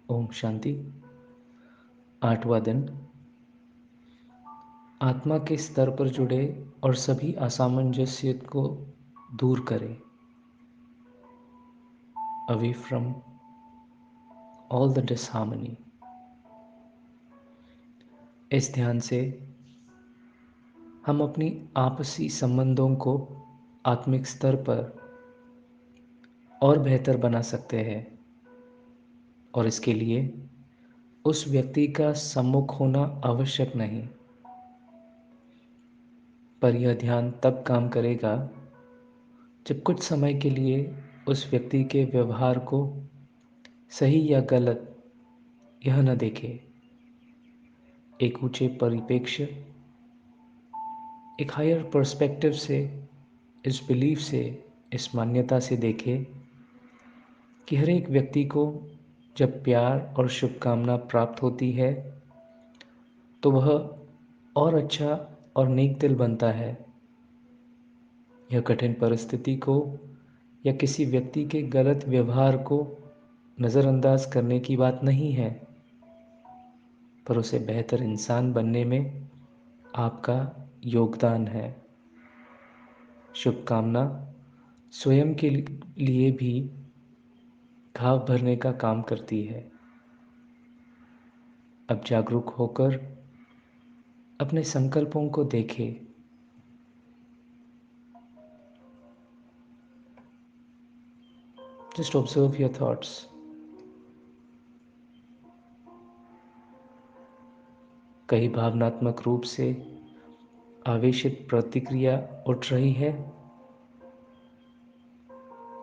ओम शांति। 8वां दिन। आत्मा के स्तर पर जुड़े और सभी असामंजस्य को दूर करें। Away from all the disharmony. इस ध्यान से हम अपनी आपसी संबंधों को आत्मिक स्तर पर और बेहतर बना सकते हैं, और इसके लिए उस व्यक्ति का सम्मुख होना आवश्यक नहीं, पर यह ध्यान तब काम करेगा जब कुछ समय के लिए उस व्यक्ति के व्यवहार को सही या गलत यह न देखे। एक ऊंचे परिप्रेक्ष्य, एक हायर पर्सपेक्टिव से, इस बिलीफ से, इस मान्यता से देखे कि हर एक व्यक्ति को जब प्यार और शुभकामना प्राप्त होती है तो वह और अच्छा और नेक दिल बनता है। यह कठिन परिस्थिति को या किसी व्यक्ति के गलत व्यवहार को नज़रअंदाज करने की बात नहीं है, पर उसे बेहतर इंसान बनने में आपका योगदान है। शुभकामना स्वयं के लिए भी घाव भरने का काम करती है। अब जागरूक होकर अपने संकल्पों को देखें। Just observe your thoughts. कहीं भावनात्मक रूप से आवेशित प्रतिक्रिया उठ रही है?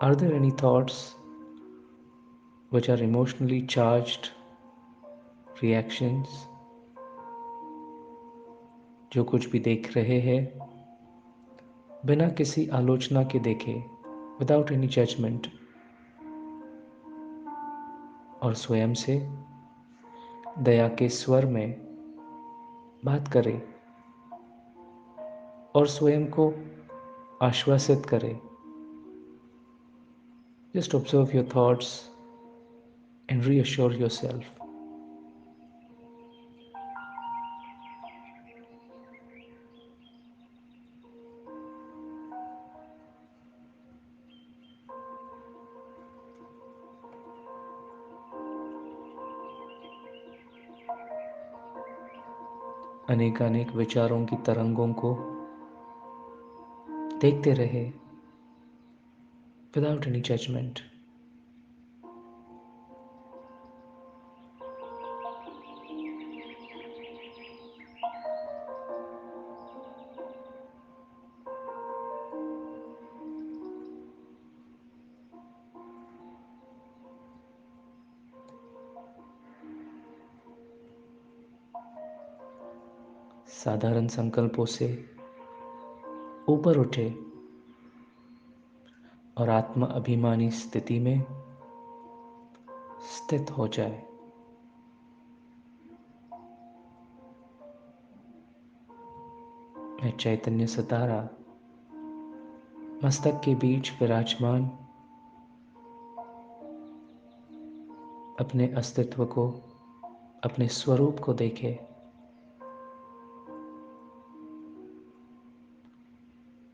Are there any thoughts which are emotionally charged reactions? जो कुछ भी देख रहे हैं बिना किसी आलोचना के देखें, विदाउट एनी जजमेंट, और स्वयं से दया के स्वर में बात करें और स्वयं को आश्वासित करें। Just observe your thoughts and reassure yourself. अनेकानेक विचारों की तरंगों को देखते रहे without any judgment. साधारण संकल्पों से ऊपर उठे और आत्म अभिमानी स्थिति में स्थित हो जाए। मैं चैतन्य सितारा मस्तक के बीच विराजमान अपने अस्तित्व को, अपने स्वरूप को देखे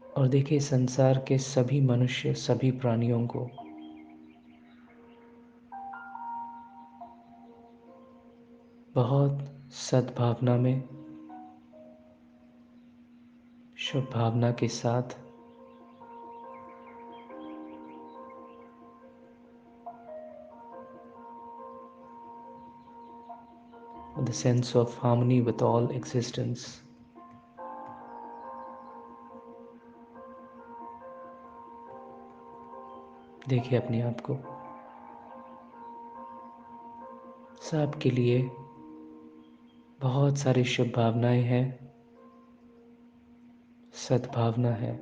और देखे संसार के सभी मनुष्य, सभी प्राणियों को बहुत सद्भावना में, शुभ भावना के साथ with a sense of harmony with all existence. देखिए अपने आप को। सबके लिए बहुत सारी शुभ भावनाएं हैं, सद्भावना है।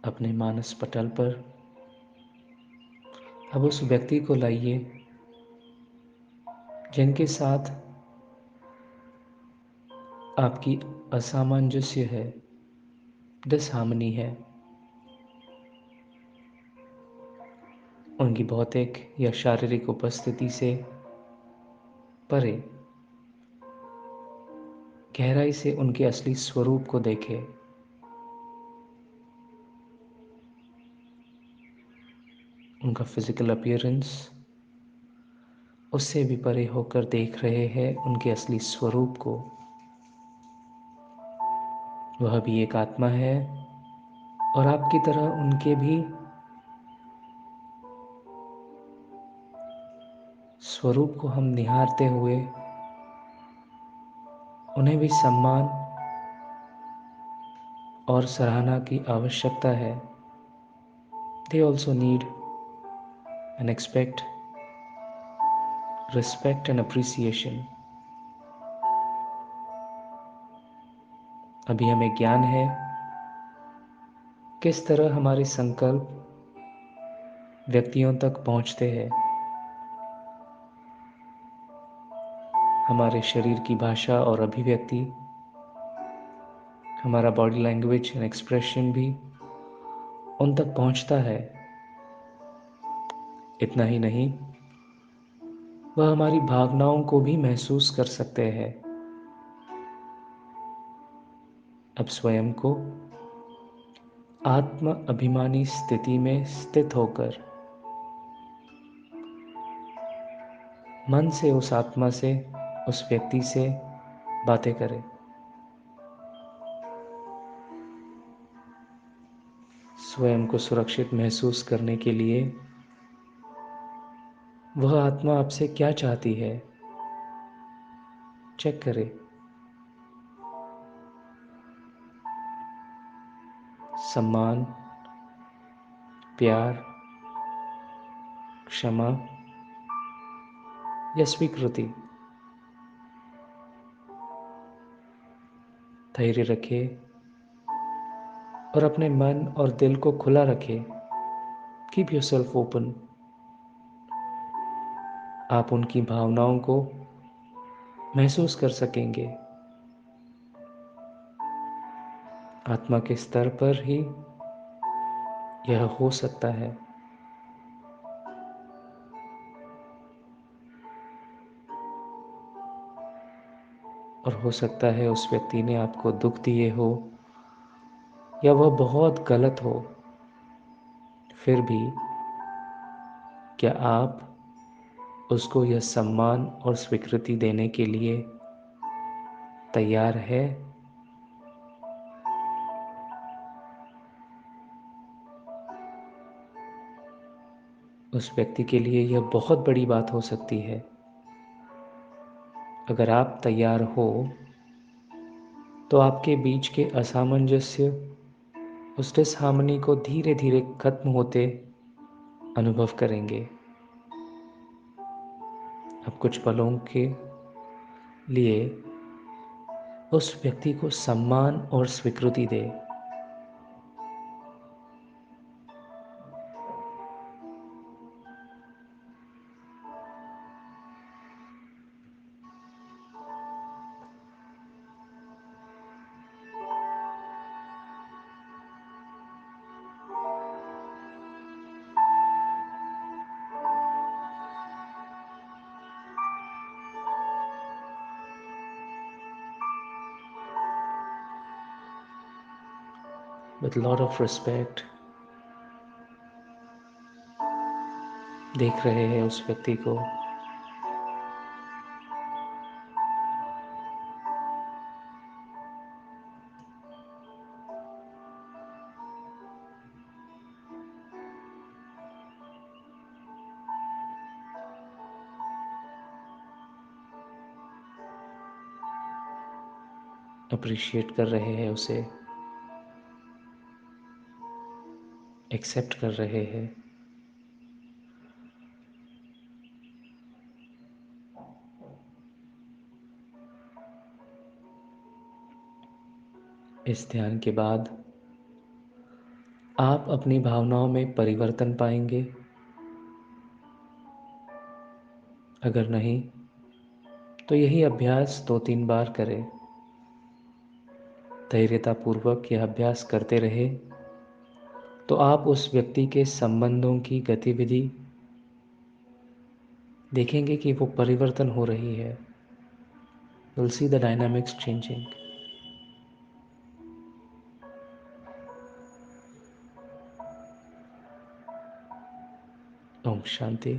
अपने मानस पटल पर अब उस व्यक्ति को लाइए जिनके साथ आपकी असामंजस्य है, डिसहार्मनी है। उनकी भौतिक या शारीरिक उपस्थिति से परे गहराई से उनके असली स्वरूप को देखें। उनका फिजिकल अपीयरेंस, उससे भी परे होकर देख रहे हैं उनके असली स्वरूप को। वह भी एक आत्मा है और आपकी तरह उनके भी स्वरूप को हम निहारते हुए उन्हें भी सम्मान और सराहना की आवश्यकता है। They also need and expect respect and appreciation. अभी हमें ज्ञान है किस तरह हमारे संकल्प व्यक्तियों तक पहुंचते हैं। हमारे शरीर की भाषा और अभिव्यक्ति, हमारा बॉडी लैंग्वेज एंड एक्सप्रेशन भी उन तक पहुंचता है। इतना ही नहीं, वह हमारी भावनाओं को भी महसूस कर सकते हैं। अब स्वयं को आत्म अभिमानी स्थिति में स्थित होकर मन से उस आत्मा से, उस व्यक्ति से बातें करें। स्वयं को सुरक्षित महसूस करने के लिए वह आत्मा आपसे क्या चाहती है, चेक करें। सम्मान, प्यार, क्षमा या स्वीकृति। धैर्य रखें और अपने मन और दिल को खुला रखें। Keep yourself open. आप उनकी भावनाओं को महसूस कर सकेंगे। आत्मा के स्तर पर ही यह हो सकता है। और हो सकता है उस व्यक्ति ने आपको दुख दिए हो या वह बहुत गलत हो, फिर भी क्या आप उसको यह सम्मान और स्वीकृति देने के लिए तैयार है? उस व्यक्ति के लिए यह बहुत बड़ी बात हो सकती है। अगर आप तैयार हो तो आपके बीच के असामंजस्य, उस डिसहार्मनी को धीरे धीरे खत्म होते अनुभव करेंगे। अब कुछ पलों के लिए उस व्यक्ति को सम्मान और स्वीकृति दे। With lot of respect देख रहे हैं उस व्यक्ति को। अप्रिशिएट कर रहे हैं उसे, एक्सेप्ट कर रहे हैं। इस ध्यान के बाद आप अपनी भावनाओं में परिवर्तन पाएंगे। अगर नहीं तो यही अभ्यास 2-3 बार करें। धैर्यतापूर्वक यह अभ्यास करते रहे तो आप उस व्यक्ति के संबंधों की गतिविधि देखेंगे कि वो परिवर्तन हो रही है। You'll see the dynamics changing. Om Shanti.